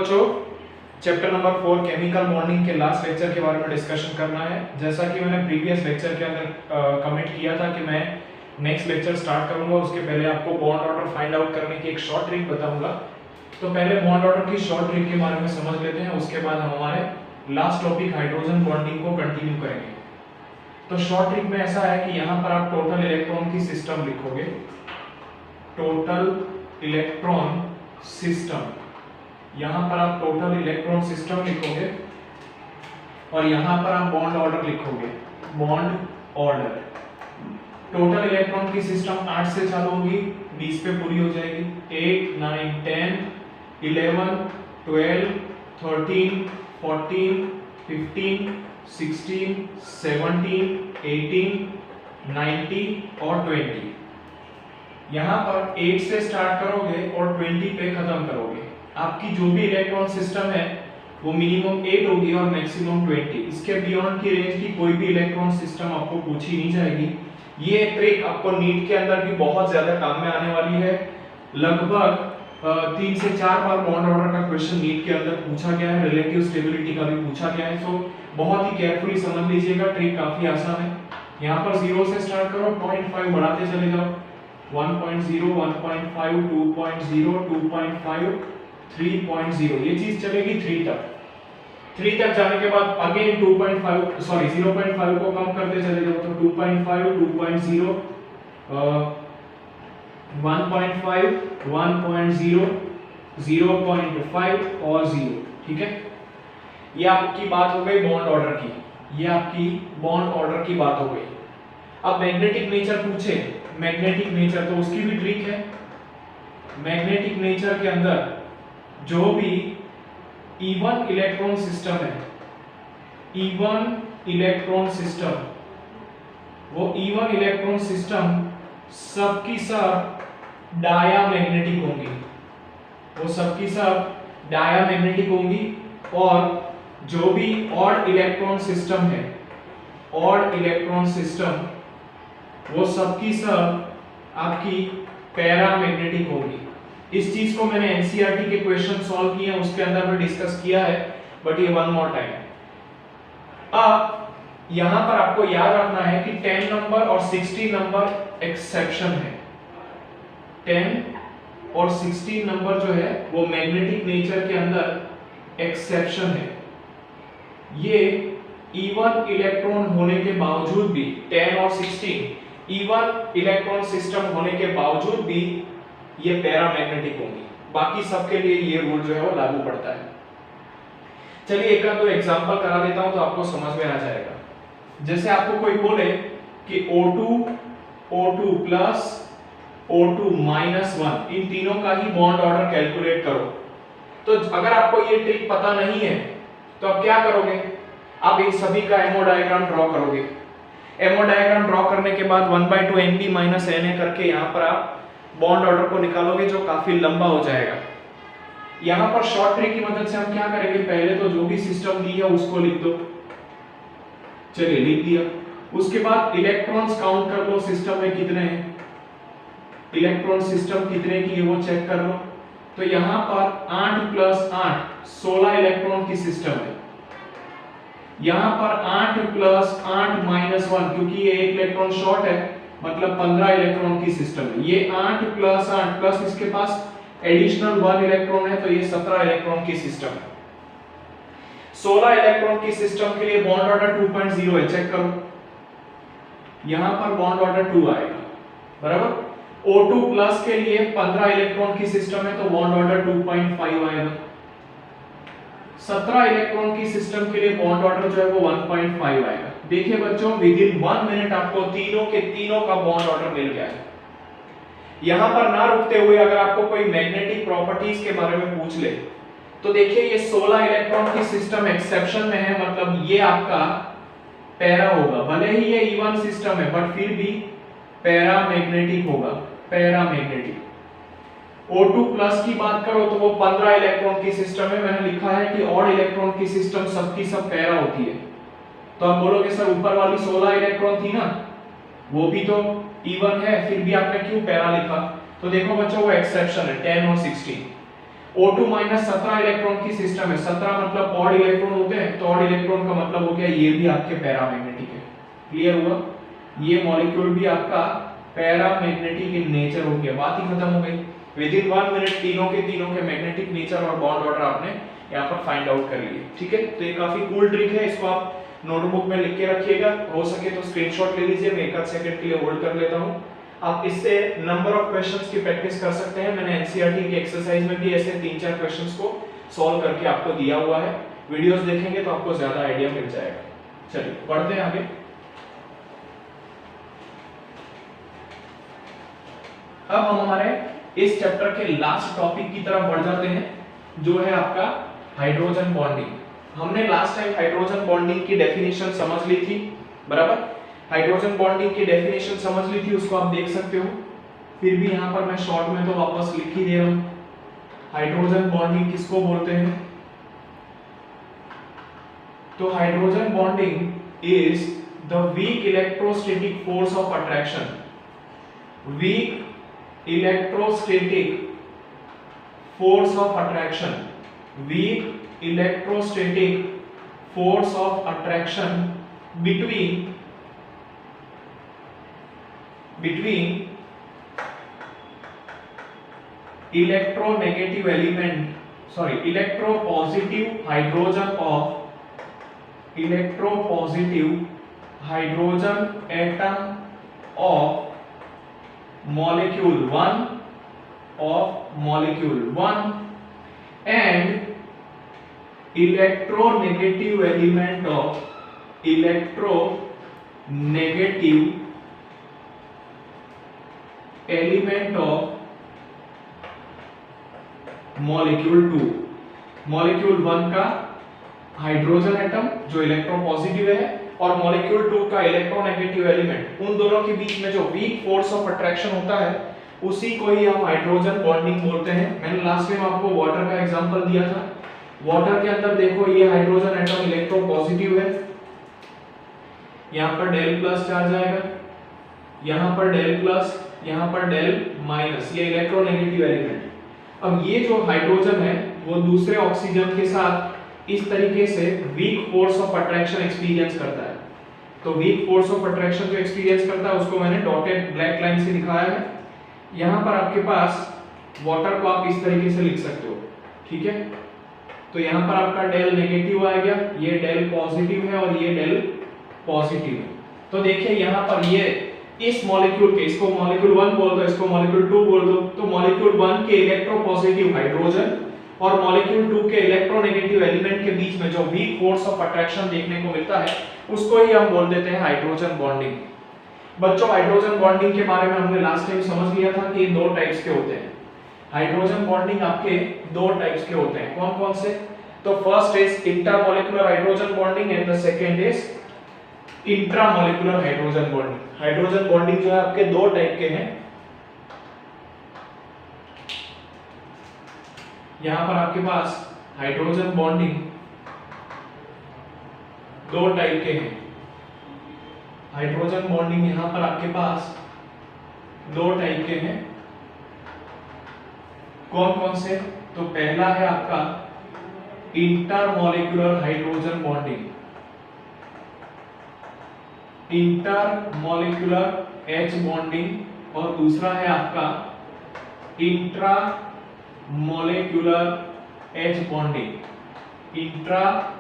बच्चों, chapter number 4 chemical bonding के last lecture के बारे में डिस्कशन करना है। जैसा कि मैंने प्रीवियस लेक्चर के अंदर कमिट किया था कि मैं नेक्स्ट लेक्चर स्टार्ट करूंगा, उसके पहले आपको बॉन्ड ऑर्डर फाइंड आउट करने की एक शॉर्ट ट्रिक बताऊंगा। तो पहले बॉन्ड ऑर्डर की शॉर्ट ट्रिक के बारे में समझ लेते हैं, उसके बाद हम हमारे लास्ट टॉपिक हाइड्रोजन बॉन्डिंग को कंटिन्यू करेंगे। तो शॉर्ट ट्रिक में ऐसा है कि यहाँ पर आप टोटल इलेक्ट्रॉन की सिस्टम लिखोगे, टोटल इलेक्ट्रॉन सिस्टम। यहाँ पर आप टोटल इलेक्ट्रॉन सिस्टम लिखोगे और यहाँ पर आप बॉन्ड ऑर्डर लिखोगे, बॉन्ड ऑर्डर। टोटल इलेक्ट्रॉन की सिस्टम 8 से चालू होगी, 20 पे पूरी हो जाएगी। 8, 9, 10, 11, 12, 13, 14, 15, 16, 17, 18, 19 और 20। यहाँ पर 8 से स्टार्ट करोगे और 20 पे खत्म करोगे। आपकी जो भी इलेक्ट्रॉन सिस्टम है वो मिनिमम 8 होगी और मैक्सिमम 20। इसके बियॉन्ड की रेंज की कोई भी इलेक्ट्रॉन सिस्टम आपको पूछी नहीं जाएगी। ये ट्रिक आपको नीट के अंदर भी बहुत ज्यादा काम में आने वाली है। लगभग 3 से 4 बार बॉन्ड ऑर्डर का क्वेश्चन नीट के अंदर पूछा गया है, रिलेटिव स्टेबिलिटी का भी पूछा गया है। तो बहुत ही केयरफुली समझ लीजिएगा, ट्रिक काफी आसान है। यहाँ पर 0 से स्टार्ट करो, 0.5 बढ़ाते चले जाओ, 1.0, 1.5, 2.0, 2.5, 3.0। ये चीज चलेगी 3 तक। 3 तक जाने के बाद अगेन 0.5 को कम करते चले जाओ, तो 2.5, 2.0, 1.5, 1.0, 0.5 और 0। ठीक है, ये आपकी बात हो गई बॉन्ड ऑर्डर की, ये आपकी बॉन्ड ऑर्डर की बात हो गई। अब मैग्नेटिक नेचर पूछे, मैग्नेटिक नेचर तो उसकी भी ट्रिक है। मैग्नेटिक नेचर के अंदर जो भी इवन इलेक्ट्रॉन सिस्टम है, इवन इलेक्ट्रॉन सिस्टम, वो इवन इलेक्ट्रॉन सिस्टम सबकी सब डायामैग्नेटिक होंगी, वो सबकी सब डायामैग्नेटिक होंगी। और जो भी ऑड इलेक्ट्रॉन सिस्टम है, ऑड इलेक्ट्रॉन सिस्टम, वो सबकी सब आपकी पैरामैग्नेटिक होगी। इस चीज को मैंने एनसीईआरटी के क्वेश्चन सॉल्व किए हैं, उसके अंदर में डिस्कस किया है, बट ये वन मोर टाइम। अब यहां पर आपको याद रखना है कि 10 नंबर और 16 नंबर एक्सेप्शन है। 10 और 16 नंबर जो है वो मैग्नेटिक नेचर के अंदर एक्सेप्शन है। ये इवन इलेक्ट्रॉन होने के बावजूद भी, 10 और 16 इवन इलेक्ट्रॉन सिस्टम होने के बावजूद भी ये पैरामैग्नेटिक होंगी। बाकी सबके लिए ये रूल जो है वो लागू पड़ता है। चलिए एक दो एग्जांपल करा देता हूं तो आपको समझ में आ जाएगा। जैसे आपको कोई बोले कि O2 प्लस O2 माइनस 1, इन तीनों का ही बॉन्ड ऑर्डर कैलकुलेट करो। तो अगर आपको ये ट्रिक पता नहीं है तो आप क्या करोगे, आप इन सभी का एमओ डायग्राम ड्रॉ करोगे। एमओ डायग्राम ड्रॉ करने के बाद 1/2 Nb माइनस Na करके यहाँ पर आप बॉन्ड ऑर्डर को निकालोगे, जो काफी लंबा हो जाएगा। यहाँ पर शॉर्ट ट्रिक की मदद से हम क्या करेंगे, पहले तो जो भी सिस्टम दी है उसको लिख दो। चलिए लिख दिया। उसके बाद इलेक्ट्रॉन्स काउंट कर लो, सिस्टम में कितने हैं, इलेक्ट्रॉन सिस्टम कितने की है वो चेक कर लो। तो यहाँ पर 8 + 8 16 इलेक्ट्रॉन की सिस्टम है। यहाँ पर 8 + 8 - 1, क्योंकि ये एक इलेक्ट्रॉन शॉर्ट है, मतलब 15 इलेक्ट्रॉन की सिस्टम है। ये 8 + 8 प्लस इसके पास एडिशनल 1 इलेक्ट्रॉन है, तो ये 17 इलेक्ट्रॉन की सिस्टम है। 16 इलेक्ट्रॉन की सिस्टम के लिए बॉन्ड ऑर्डर 2.0 है, चेक करो। यहां पर बॉन्ड ऑर्डर 2 आएगा, बराबर। O2 प्लस के लिए 15 इलेक्ट्रॉन की सिस्टम है, तो बॉन्ड ऑर्डर 2.5 आएगा। 17 इलेक्ट्रॉन की सिस्टम के लिए बॉन्ड ऑर्डर जो है वो 1.5 आएगा। देखिए बच्चों, विद इन 1 मिनट आपको तीनों के तीनों का बॉन्ड ऑर्डर मिल गया है। यहां पर ना रुकते हुए अगर आपको कोई मैग्नेटिक प्रॉपर्टीज के बारे में पूछ ले, तो देखिए ये 16 इलेक्ट्रॉन की सिस्टम एक्सेप्शन में है, मतलब ये आपका पैरा होगा। भले ही ये इवन सिस्टम है बट फिर भी पैरामैग्नेटिक होगा, पैरामैग्नेटिक। O2 प्लस की बात करो तो वो 15 इलेक्ट्रॉन की सिस्टम है। मैंने लिखा है कि ऑड इलेक्ट्रॉन की सिस्टम सबकी सब पैरा होती है। तो आप बोलोगे सर ऊपर वाली 16 इलेक्ट्रॉन थी ना, वो भी तो इवन है, फिर भी आपने क्यों पैरा लिखा? तो देखो बच्चों, वो एक्सेप्शन है 10 और 16। O2 माइनस 17 इलेक्ट्रॉन की सिस्टम है, 17 मतलब ऑड इलेक्ट्रॉन होते हैं, तो ऑड इलेक्ट्रॉन का मतलब हो गया ये भी आपके पैरामैग्नेटिक है। क्लियर हुआ? ये मॉलिक्यूल भी आपका पैरामैग्नेटिक इन नेचर हो गया, बात ही खत्म हो गई। विद इन 1 मिनट तीनों के मैग्नेटिक नेचर और बॉन्ड ऑर्डर आपने यहाँ पर फाइंड आउट कर लिए। ठीक है, तो ये काफी कूल ट्रिक है, इसको आप नोटबुक में लिख के रखिएगा, हो सके तो स्क्रीनशॉट ले लीजिए, मैं एक आध सेकंड के लिए होल्ड कर लेता हूँ। आप इससे नंबर ऑफ क्वेश्चंस की प्रैक्टिस कर सकते हैं, मैंने एनसीईआरटी की एक्सरसाइज में भी ऐसे 3-4 क्वेश्चंस को सॉल्व करके आपको दिया हुआ है, वीडियोस देखेंगे तो आपको ज्यादा आइडिया मिल जाएगा। चलिए पढ़ते हैं आगे। अब हम हमारे इस चैप्टर के लास्ट टॉपिक की तरफ बढ़ जाते हैं, जो है आपका हाइड्रोजन बॉन्डिंग। हमने लास्ट टाइम हाइड्रोजन बॉन्डिंग की डेफिनेशन समझ ली थी, बराबर? हाइड्रोजन बॉन्डिंग की डेफिनेशन समझ ली थी, उसको आप देख सकते हो, फिर भी यहां पर मैं शॉर्ट में तो वापस लिख ही दे रहा हूं। हाइड्रोजन बॉन्डिंग किसको बोलते हैं? तो hydrogen bonding is the weak electrostatic force of attraction, weak electrostatic force of attraction, weak electrostatic force of attraction between electronegative element, sorry, electropositive hydrogen of electropositive hydrogen atom of molecule 1 and electronegative element of electronegative element of molecule 2। Molecule 1 का hydrogen atom जो electropositive है और molecule 2 का electronegative element, उन दोनों के बीच में जो वीक फोर्स ऑफ अट्रैक्शन होता है उसी को ही हम हाइड्रोजन बॉन्डिंग बोलते हैं। मैंने लास्ट टाइम आपको वाटर का एग्जांपल दिया था। वाटर के अंदर देखो ये हाइड्रोजन एटम इलेक्ट्रोपॉजिटिव है, यहां पर डेल प्लस चार्ज आएगा, यहां पर डेल प्लस, यहां पर डेल माइनस, ये इलेक्ट्रोनेगेटिव एलिमेंट। अब ये जो हाइड्रोजन है वो दूसरे ऑक्सीजन के साथ इस तरीके से weak force of attraction experience करता है। तो वीक फोर्स ऑफ अट्रैक्शन जो एक्सपीरियंस करता है उसको मैंने डॉटेड ब्लैक लाइन से दिखाया है। यहां पर आपके पास वाटर को आप इस तरीके से लिख सकते हो, ठीक है? तो यहां पर आपका डेल नेगेटिव आ गया, ये डेल पॉजिटिव है और ये डेल पॉजिटिव है। तो देखिए यहां पर ये इस मॉलिक्यूल के, इसको मॉलिक्यूल 1 बोल दो, इसको मॉलिक्यूल 2 बोल दो, तो मॉलिक्यूल 1 के इलेक्ट्रोपॉजिटिव हाइड्रोजन और मॉलिक्यूल 2 के इलेक्ट्रोनेगेटिव एलिमेंट के बीच में जो वीक फोर्स ऑफ अट्रैक्शन देखने को मिलता है उसको ही हम बोल देते हैं हाइड्रोजन बॉन्डिंग। बच्चों हाइड्रोजन बॉन्डिंग के बारे में हमने लास्ट टाइम समझ लिया था कि दो टाइप्स के होते हैं। हाइड्रोजन बॉन्डिंग आपके दो टाइप्स के होते हैं, कौन कौन से? तो first is intermolecular hydrogen bonding and the second is intramolecular hydrogen bonding. Hydrogen bonding जो है आपके दो टाइप के हैं। यहां पर आपके पास हाइड्रोजन बॉन्डिंग दो टाइप के हैं। हाइड्रोजन बॉन्डिंग यहां पर आपके पास दो टाइप के हैं, कौन कौन से? तो पहला है आपका intermolecular hydrogen bonding, intermolecular H bonding, और दूसरा है आपका intra molecular H bonding, intra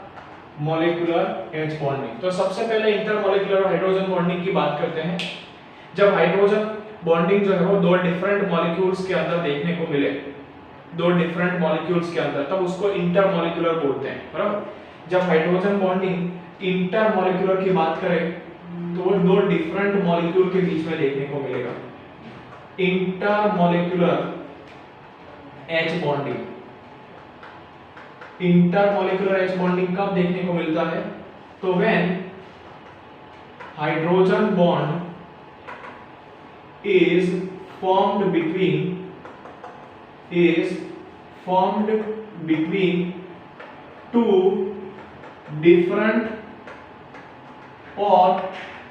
molecular H bonding. तो सबसे पहले इंटरमॉलिक्यूलर हाइड्रोजन बॉन्डिंग की बात करते हैं। जब हाइड्रोजन बॉन्डिंग जो है वो दो डिफरेंट मॉलिक्यूल्स के अंदर देखने को मिले, दो डिफरेंट मॉलिक्यूल्स के अंदर, तब उसको इंटरमॉलिक्यूलर बोलते हैं, बराबर? जब हाइड्रोजन बॉन्डिंग इंटरमॉलिक्यूलर की बात करें तो वो दो डिफरेंट मॉलिक्यूल के बीच में देखने को मिलेगा, intermolecular H bonding. Intermolecular H bonding कब देखने को मिलता है? तो when hydrogen bond is formed between two different or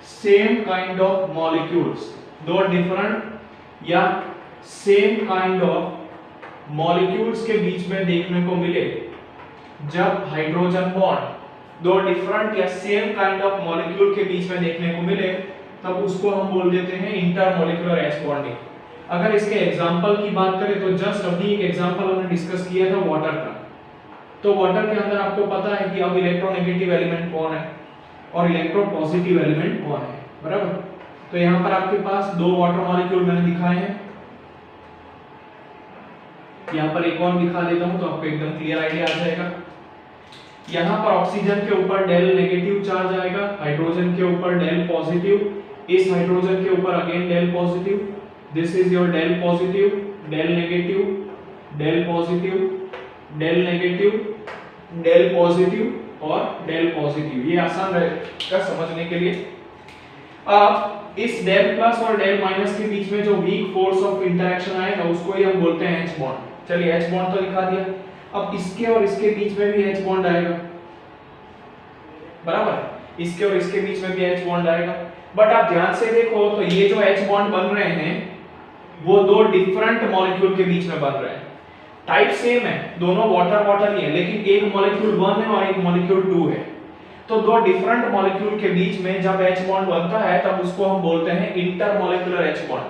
same kind of molecules, दो different या same kind of मॉलिक्यूल्स के बीच में देखने को मिले, जब हाइड्रोजन बॉन्ड दो डिफरेंट या सेम काइंड ऑफ मॉलिक्यूल के बीच में देखने को मिले, तब उसको हम बोल देते हैं इंटरमॉलिक्यूलर एच बॉन्डिंग। अगर इसके एग्जांपल की बात करें तो जस्ट अभी एक एग्जांपल हमने डिस्कस किया था वाटर का। तो वाटर के अंदर आपको पता है कि अब इलेक्ट्रोनेगेटिव एलिमेंट कौन है और इलेक्ट्रोपॉजिटिव एलिमेंट कौन है, बराबर। तो यहाँ पर आपके पास दो वाटर मॉलिक्यूल मैंने दिखाए हैं, यहाँ पर एक और दिखा देता हूँ तो आपको एकदम क्लियर आइडिया आ जाएगा। यहाँ पर ऑक्सीजन के ऊपर डेल नेगेटिव चार्ज आएगा, हाइड्रोजन के ऊपर डेल पॉजिटिव, इस हाइड्रोजन के ऊपर again del positive, this is your del positive, del negative, del positive, del negative, del positive और डेल पॉजिटिव। ये आसान रहेगा समझने के लिए। अब इस डेल प्लस और डेल माइनस के बीच में जो वीक फोर्स ऑफ इंटरेक्शन आएगा उसको ही हम बोलते हैं एच बॉन्ड। चलिए एच बॉन्ड तो दिखा दिया, अब इसके और इसके बीच में भी एच बॉन्ड आएगा, बराबर। इसके और इसके बीच में भी एच बॉन्ड आएगा, बट आप ध्यान से देखो तो ये जो एच बॉन्ड बन रहे हैं वो दो डिफरेंट मॉलिक्यूल के बीच में बन रहे हैं। टाइप सेम है, दोनों वाटर वाटर ही है, लेकिन एक मॉलिक्यूल 1 है और एक मॉलिक्यूल 2 है। तो दो डिफरेंट मॉलिक्यूल के बीच में जब एच बॉन्ड बनता है तब उसको हम बोलते हैं इंटरमॉलिक्यूलर एच बॉन्ड।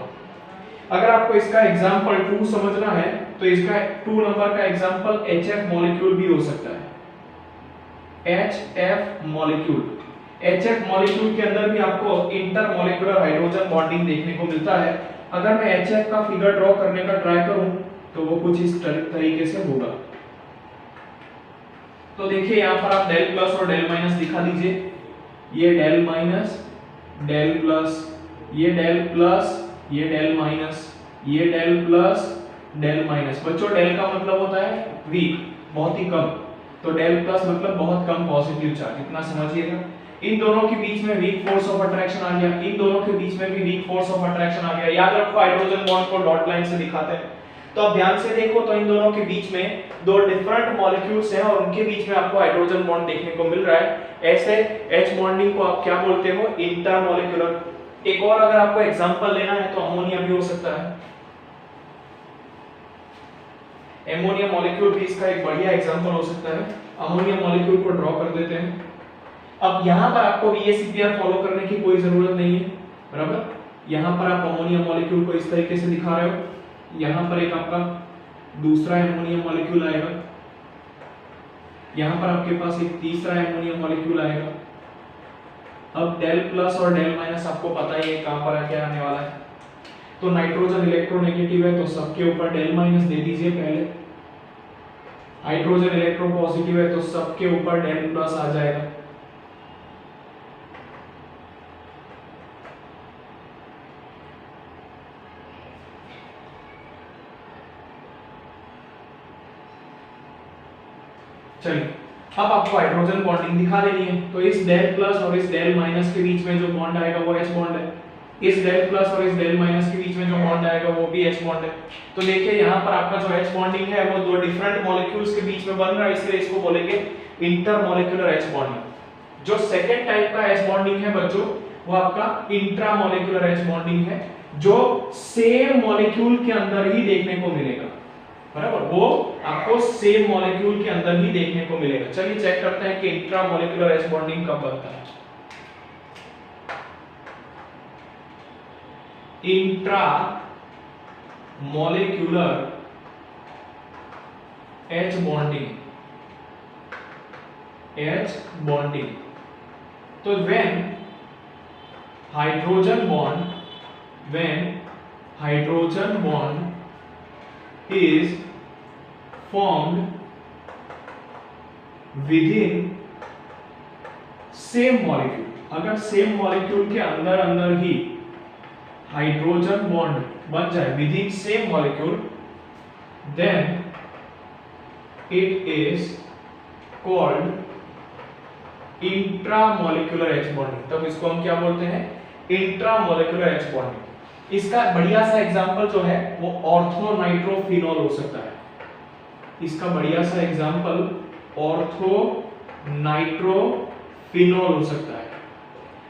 अगर आपको इसका एग्जांपल 2 समझना है तो इसका 2 नंबर का एग्जांपल HF मॉलिक्यूल भी हो सकता है। HF मॉलिक्यूल, HF मॉलिक्यूल के अंदर भी आपको इंटरमॉलिक्यूलर हाइड्रोजन बॉन्डिंग देखने को मिलता है। अगर मैं HF का फिगर ड्रॉ करने का ट्राई करूं तो वो कुछ इस तरीके से होगा। तो देखिए यहाँ पर आप डेल प्लस और डेल माइनस दिखा दीजिए, ये डेल माइनस, डेल प्लस, ये डेल प्लस, ये डेल माइनस, ये डेल प्लस, डेल माइनस। बच्चों डेल का मतलब होता है वीक, बहुत ही कम, तो डेल प्लस मतलब बहुत कम पॉजिटिव चार्ज, इतना समझिएगा। इन दोनों के बीच में वीक फोर्स ऑफ अट्रैक्शन आ गया, इन दोनों के बीच में भी वीक फोर्स ऑफ अट्रैक्शन आ गया। याद रखो hydrogen bond co dot line से दिखाते हैं। तो अब ध्यान से देखो तो इन दोनों के बीच में दो डिफरेंट मॉलिक्यूल्स हैं और उनके बीच में आपको हाइड्रोजन बॉन्ड देखने को मिल रहा है। ऐसे एच बॉन्डिंग को आप क्या बोलते हो? इंटरमॉलिक्यूलर। एक और अगर आपको एग्जांपल लेना है तो अमोनिया भी हो सकता है। एमोनिया मॉलिक्यूल भी इसका एक बढ़िया एग्जांपल हो सकता है। अमोनिया मॉलिक्यूल को ड्रॉ कर देते हैं। अब यहां पर आपको VACPR फॉलो करने की कोई जरूरत नहीं है, बराबर। यहां पर आप अमोनिया मॉलिक्यूल को इस तरीके से दिखा रहे हो, यहां पर एक आपका दूसरा एमोनिया मॉलिक्यूल आएगा, यहां पर आपके पास एक तीसरा एमोनिया मॉलिक्यूल आएगा। अब डेल प्लस और डेल माइनस आपको पता ही है कहां पर क्या आने वाला है। तो नाइट्रोजन इलेक्ट्रोनेगेटिव है तो सबके ऊपर डेल माइनस दे दीजिए पहले। हाइड्रोजन इलेक्ट्रोपॉजिटिव है तो सबके ऊपर डेल प्लस आ जाएगा। चलिए अब आपको हाइड्रोजन बॉन्डिंग दिखा देनी है। तो इस डेल प्लस और इस डेल माइनस के बीच में जो बॉन्ड आएगा वो H बॉन्ड है। इस डेल प्लस और इस डेल माइनस के बीच में जो बॉन्ड आएगा वो भी H बॉन्ड है। तो देखिए यहाँ पर आपका जो H बॉन्डिंग है वो दो डिफरेंट मॉलिक्यूल्स के बीच में बन रहा है, इसलिए इसको बोलेंगे इंटरमॉलिक्यूलर H बॉन्डिंग। जो सेकंड टाइप का H बॉन्डिंग है बच्चों वो आपका इंट्रामॉलिक्यूलर H बॉन्डिंग है, जो सेम मॉलिक्यूल के अंदर ही देखने को मिलेगा, बराबर। वो आपको सेम मॉलिक्यूल के अंदर ही देखने को मिलेगा। चलिए चेक करते हैं कि इंट्रामॉलिक्यूलर H बॉन्डिंग कब बनता है। Intra molecular H bonding, H bonding. तो when hydrogen bond is formed within same molecule, अगर सेम मॉलिक्यूल के अंदर अंदर ही हाइड्रोजन बॉन्ड बन जाए within same molecule, then it is called intramolecular H bonding. तब इसको हम क्या बोलते हैं? Intramolecular H bonding. इसका बढ़िया सा एग्जांपल जो है वो ऑर्थोनाइट्रोफिनॉल हो सकता है। इसका बढ़िया सा एग्जांपल ऑर्थोनाइट्रोफिनॉल हो सकता है।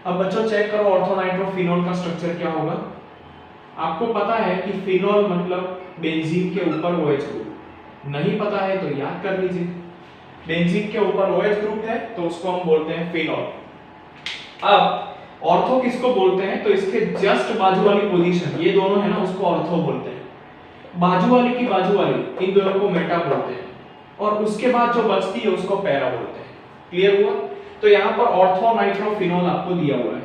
अब बच्चों चेक करो ऑर्थोनाइट्रोफिनॉल का स्ट्रक्चर क्या होगा। आपको पता है कि फिनॉल मतलब बेंजीन के ऊपर OH ग्रुप, नहीं पता है तो याद कर लीजिए। बेंजीन के ऊपर OH ग्रुप है तो उसको हम बोलते हैं फिनॉल। अब ऑर्थो किसको बोलते हैं, तो इसके जस्ट बाजू वाली पोजीशन, ये दोनों है ना, उसको ऑर्थो बोलते हैं। बाजू वाली की बाजू वाली, इन दोनों को मेटा बोलते हैं, और उसके बाद जो बचती है उसको पैरा बोलते हैं। क्लियर हुआ? तो यहाँ पर ऑर्थो नाइट्रोफिनॉल आपको दिया हुआ है।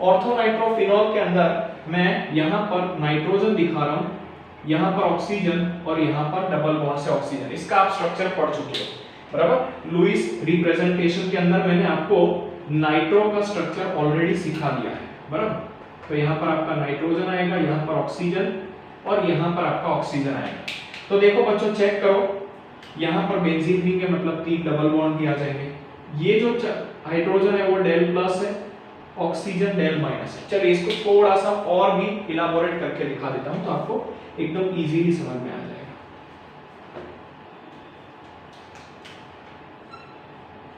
ऑर्थो नाइट्रोफिनॉल के अंदर मैं यहाँ पर नाइट्रोजन दिखा रहा हूँ, यहाँ पर ऑक्सीजन और यहाँ पर डबल बॉन्ड से ऑक्सीजन। इसका आप स्ट्रक्चर पढ़ चुके हो, बराबर। लुईस रिप्रेजेंटेशन के अंदर मैंने आपको नाइट्रो का स्ट्रक्चर ऑलरेडी सिखा दिया है, बराबर। तो यहाँ पर आपका नाइट्रोजन आएगा, यहाँ पर ऑक्सीजन और यहाँ पर आपका ऑक्सीजन आएगा। तो देखो बच्चों, चेक करो, यहाँ पर बेंजीन रिंग है, मतलब 3 डबल बॉन्ड भी आ जाएंगे। ये जो हाइड्रोजन है वो डेल प्लस है, ऑक्सीजन डेल माइनस है। चलिए इसको थोड़ा सा और भी इलाबोरेट करके दिखा देता हूं तो आपको एकदम इजीली समझ में आ जाएगा।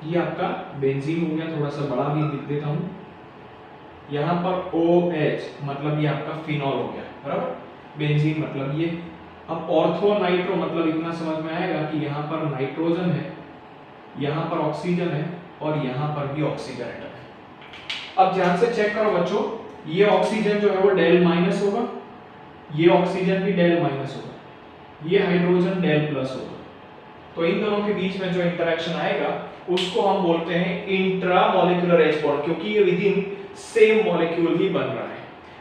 ये आपका बेंजीन हो गया, थोड़ा सा बड़ा भी लिख देता हूं। यहाँ पर OH मतलब ये आपका फिनॉल हो गया, बराबर। बेंजीन मतलब ये। अब ऑर्थो नाइट्रो मतलब इतना समझ में आएगा कि यहाँ पर नाइट्रोजन है, यहाँ पर ऑक्सीजन है और यहाँ पर भी ऑक्सीजन एटम है। अब ध्यान से चेक करो बच्चों, ये ऑक्सीजन जो है वो डेल माइनस होगा, ये ऑक्सीजन भी डेल माइनस होगा, ये हाइड्रोजन डेल प्लस होगा। तो इन दोनों के बीच में जो इंटरेक्शन आएगा उसको हम बोलते हैं इंट्रा मॉलिक्यूलर H बॉन्ड, क्योंकि ये विद इन सेम मॉलिक्यूल ही बन रहा है,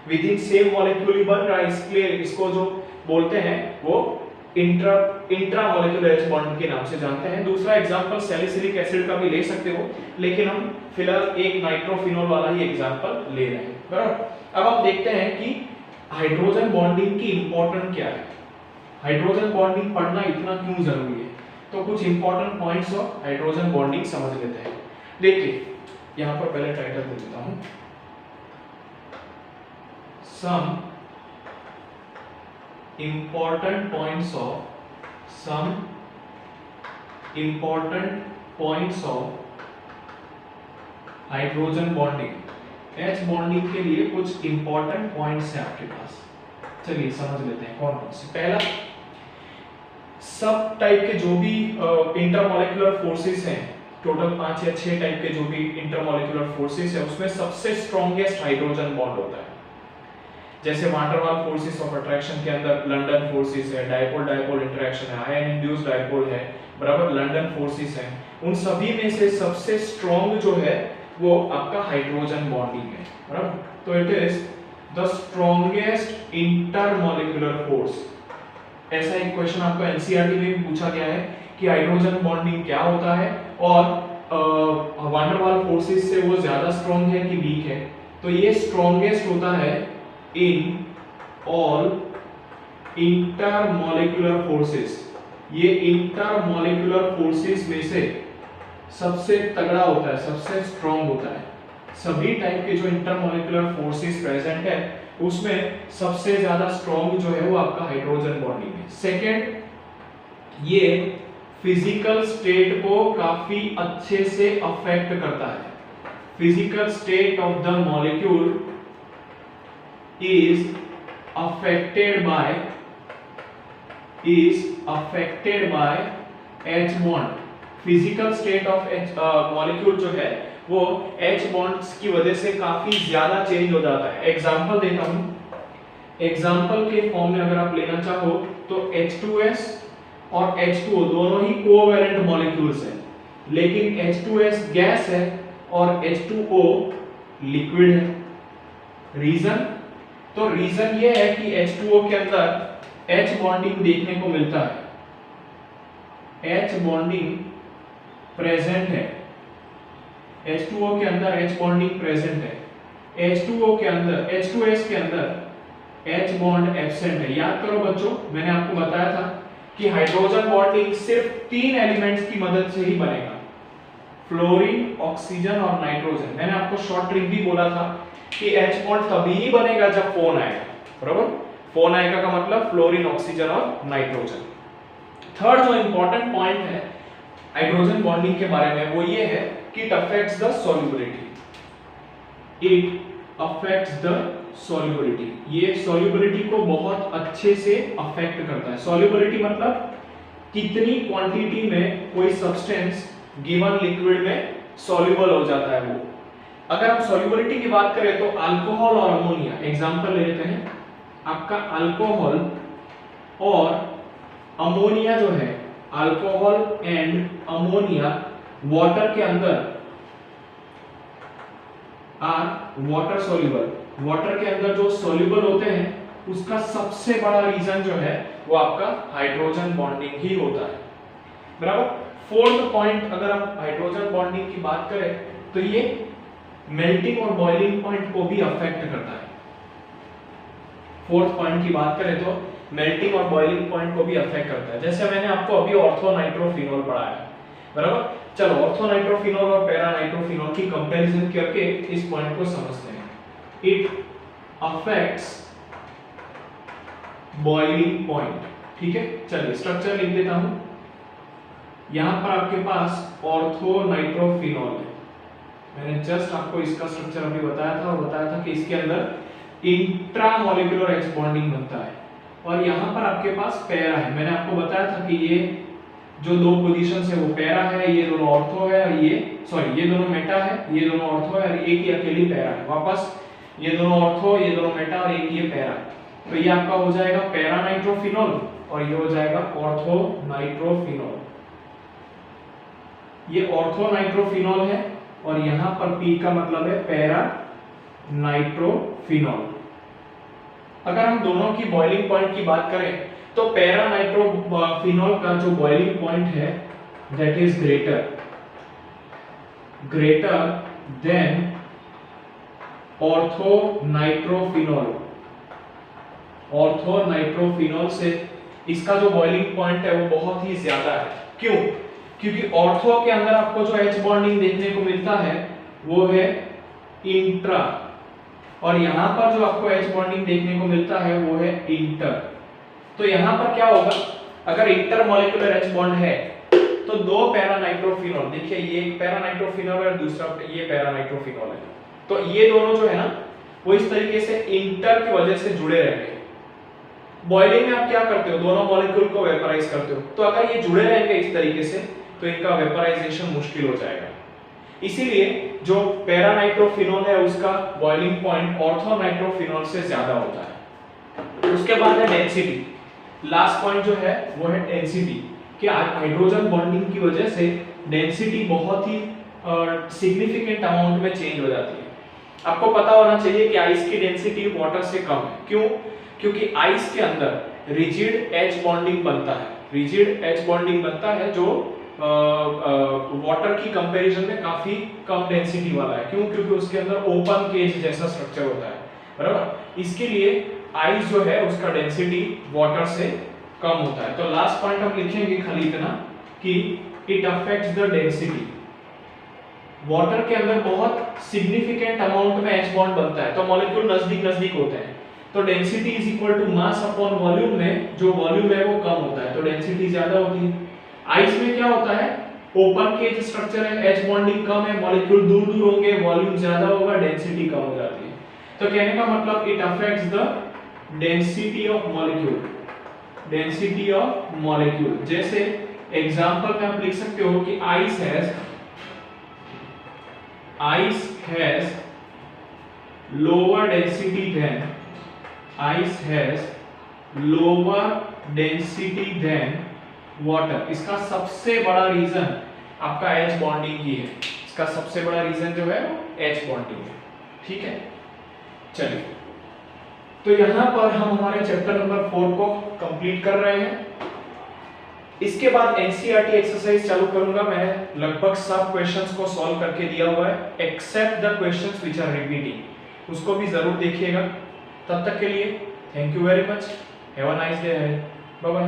विद इन सेम मॉलिक्यूल ही बन रहा है, इसलिए इसको जो बोलते हैं वो इंट्रा मॉलिक्यूलर H बॉन्ड के नाम से जानते हैं। दूसरा एग्जांपल सैलिसिलिक एसिड का भी ले सकते हो, लेकिन हम फिलहाल एक नाइट्रोफिनॉल वाला ही एग्जांपल ले रहे हैं, बराबर। अब हम देखते हैं कि हाइड्रोजन बॉन्डिंग की इंपॉर्टेंट क्या है, हाइड्रोजन बॉन्डिंग पढ़ना इतना क्यों जरूरी है। तो कुछ important points of hydrogen bonding समझ लेते हैं। देखिए यहां पर पहले टाइटल दे देता हूं, सम important points of hydrogen bonding. H bonding के लिए कुछ इंपॉर्टेंट पॉइंट्स हैं आपके पास, चलिए समझ लेते हैं कौन कौन से। पहला, सब टाइप के जो भी इंटरमॉलिक्यूलर फोर्सेस हैं, टोटल 5 या 6 टाइप के जो भी इंटरमॉलिक्यूलर फोर्सेस है, उसमें सबसे स्ट्रॉन्गेस्ट हाइड्रोजन बॉन्ड होता है। जैसे van der Waals forces of attraction के अंदर लंदन फोर्सेस है, डायपोल डायपोल इंटरेक्शन है, आयन इंड्यूस्ड डायपोल है, बराबर, लंदन फोर्सेस हैं। उन सभी में से सबसे स्ट्रॉन्ग जो है वो आपका हाइड्रोजन बॉन्डिंग है, बराबर। तो it is the strongest intermolecular force. ऐसा एक क्वेश्चन आपका एनसीईआरटी में भी पूछा गया है कि हाइड्रोजन बॉन्डिंग क्या होता है और वान डेर वाल्स फोर्सेस से वो ज्यादा स्ट्रॉन्ग है कि वीक है। तो ये स्ट्रॉन्गेस्ट होता है इन ऑल इंटरमॉलिक्यूलर फोर्सेस। ये इंटरमॉलिक्यूलर फोर्सेस में से सबसे तगड़ा होता है, सबसे स्ट्रॉन्ग होता है। सभी टाइप के जो इंटरमॉलिक्यूलर फोर्सेस प्रेजेंट है उसमें सबसे ज्यादा स्ट्रॉन्ग जो है वो आपका हाइड्रोजन बॉन्डिंग है। सेकेंड, ये फिजिकल स्टेट को काफी अच्छे से अफेक्ट करता है। Physical state of the molecule is affected by H bond। Physical state of molecule जो है वो H बॉन्ड्स की वजह से काफी ज्यादा चेंज हो जाता है। एग्जांपल देता हूं, एग्जांपल के फॉर्म में अगर आप लेना चाहो तो H2S और H2O दोनों ही कोवैलेंट मॉलिक्यूल्स हैं, लेकिन H2S गैस है और H2O लिक्विड है। रीजन, तो रीजन ये है कि H2O के अंदर H बॉन्डिंग देखने को मिलता है, H बॉन्डिंग प्रेजेंट है, H2O के अंदर H बॉन्डिंग प्रेजेंट है, H2O के अंदर, H2S के अंदर H बॉन्ड एब्सेंट है। याद करो बच्चों, मैंने आपको बताया था कि हाइड्रोजन बॉन्डिंग सिर्फ 3 एलिमेंट्स की मदद से ही बनेगा, फ्लोरीन, ऑक्सीजन और नाइट्रोजन। मैंने आपको शॉर्ट ट्रिक भी बोला था कि H बॉन्ड तभी ही बनेगा जब फोन आएगा, बराबर। फोन आएगा का मतलब फ्लोरीन, ऑक्सीजन और नाइट्रोजन। थर्ड जो इंपॉर्टेंट पॉइंट है हाइड्रोजन बॉन्डिंग के बारे में वो ये है कि it affects the solubility, it affects the solubility, ये सॉल्युबिलिटी को बहुत अच्छे से अफेक्ट करता है। सॉल्युबिलिटी मतलब कितनी क्वांटिटी में कोई सब्सटेंस गिवन लिक्विड में सॉल्युबल हो जाता है वो। अगर हम सॉल्युबिलिटी की बात करें तो अल्कोहल और अमोनिया एग्जांपल ले लेते हैं। आपका अल्कोहल और अमोनिया जो है, अल्कोहल एंड अमोनिया वाटर के अंदर आर वाटर सॉल्युबल, वाटर के अंदर जो सॉल्युबल होते हैं उसका सबसे बड़ा रीजन जो है वो आपका हाइड्रोजन बॉन्डिंग ही होता है, बराबर। फोर्थ पॉइंट, अगर हम हाइड्रोजन बॉन्डिंग की बात करें तो ये मेल्टिंग और बॉइलिंग पॉइंट को भी अफेक्ट करता है। फोर्थ पॉइंट की बात करें तो मेल्टिंग और बॉइलिंग पॉइंट को भी अफेक्ट करता है। जैसे मैंने आपको अभी ऑर्थोनाइट्रोफिनॉल पढ़ाया, बराबर। चलो ऑर्थोनाइट्रोफिनॉल और पैरानाइट्रोफिनॉल की कंपैरिजन करके इस पॉइंट को समझते हैं। इट अफेक्ट्स बॉइलिंग पॉइंट, ठीक है। चलिए स्ट्रक्चर लिख देता हूं। यहां पर आपके पास ऑर्थोनाइट्रोफिनॉल है, मैंने जस्ट आपको इसका स्ट्रक्चर अभी बताया था और बताया था कि इसके अंदर इंट्रामोलिक्यूलर एच बॉन्डिंग बनता है और यहां पर आपके पास पैरा है। मैंने आपको बताया था कि ये जो दो पोजीशंस है वो पैरा है, ये दोनों ऑर्थो है और ये दोनों मेटा है, ये दोनों ऑर्थो है और एक ही अकेली पैरा है। वापस ये दोनों ऑर्थो, ये दोनों मेटा और एक ये पैरा। तो ये आपका हो जाएगा पैरानाइट्रोफिनॉल और ये हो जाएगा ऑर्थोनाइट्रोफिनॉल। ये ऑर्थोनाइट्रोफिनॉल है और यहां पर P का मतलब है पैरा नाइट्रोफिनॉल। अगर हम दोनों की बॉइलिंग पॉइंट की बात करें तो पैरा नाइट्रोफिनॉल का जो बॉइलिंग पॉइंट है that is greater than orthonitrophenol. Orthonitrophenol से इसका जो बॉइलिंग पॉइंट है वो बहुत ही ज्यादा है। क्यों? क्योंकि ऑर्थो के अंदर आपको जो एच बॉन्डिंग देखने को मिलता है वो है इंट्रा और यहां पर जो आपको एच बॉन्डिंग देखने को मिलता है वो है इंटर। तो यहां पर क्या होगा, अगर इंटर मॉलिक्यूलर एच बॉन्ड है तो दो पैरानाइट्रोफिनॉल, देखिए ये एक पैरानाइट्रोफिनॉल है और दूसरा ये पैरानाइट्रोफिनॉल है, तो ये दोनों जो है ना वो इस तरीके से इंटर की वजह से जुड़े रहेंगे। बॉइलिंग में आप क्या करते हो, दोनों मॉलिक्यूल को वेपराइज करते हो, तो अगर ये जुड़े रहेंगे इस तरीके से तो इनका वेपराइजेशन मुश्किल हो जाएगा। इसीलिए जो पैरानाइट्रोफिनॉल है उसका बॉइलिंग पॉइंट ऑर्थोनाइट्रोफिनॉल से ज्यादा होता है। उसके बाद है डेंसिटी। लास्ट पॉइंट जो है वो है डेंसिटी, कि हाइड्रोजन बॉन्डिंग की वजह से डेंसिटी बहुत ही सिग्निफिकेंट अमाउंट में चेंज हो जाती है। आपको पता होना चाहिए कि आइस की डेंसिटी वाटर से कम है। क्यों? क्योंकि आइस के अंदर रिजिड एच बॉन्डिंग बनता है, रिजिड एच बॉन्डिंग बनता है जो वाटर की कंपैरिजन में काफी कम डेंसिटी वाला है। क्यों? क्योंकि उसके अंदर ओपन केज जैसा स्ट्रक्चर होता है, बराबर। इसके लिए आइस जो है उसका डेंसिटी वाटर से कम होता है। तो लास्ट पॉइंट हम लिखेंगे खाली इतना कि it affects the density. Water के अंदर बहुत सिग्निफिकेंट अमाउंट में एच बॉन्ड बनता है तो मॉलिक्यूल नजदीक नजदीक होते हैं, तो density is equal to mass upon volume में जो वॉल्यूम है वो कम होता है तो डेंसिटी ज्यादा होती है। आइस में क्या होता है, ओपन केज स्ट्रक्चर है, एच बॉन्डिंग कम है, मॉलिक्यूल दूर दूर होंगे, वॉल्यूम ज्यादा होगा, डेंसिटी कम हो जाती है। तो कहने का मतलब it affects the density of molecule, density of molecule. जैसे एग्जांपल में आप लिख सकते हो कि ice has lower density than, ice has lower density than water. इसका सबसे बड़ा रीजन आपका एच बॉन्डिंग ही है, इसका सबसे बड़ा रीजन जो है वो एच बॉन्डिंग है, ठीक है। चलिए, तो यहां पर हम हमारे चैप्टर नंबर 4 को कंप्लीट कर रहे हैं। इसके बाद एनसीईआरटी एक्सरसाइज चालू करूंगा। मैंने लगभग सब क्वेश्चंस को सॉल्व करके दिया हुआ है except the questions which are repeating, उसको भी जरूर देखिएगा। तब तक के लिए thank you very much, have a nice day, bye bye.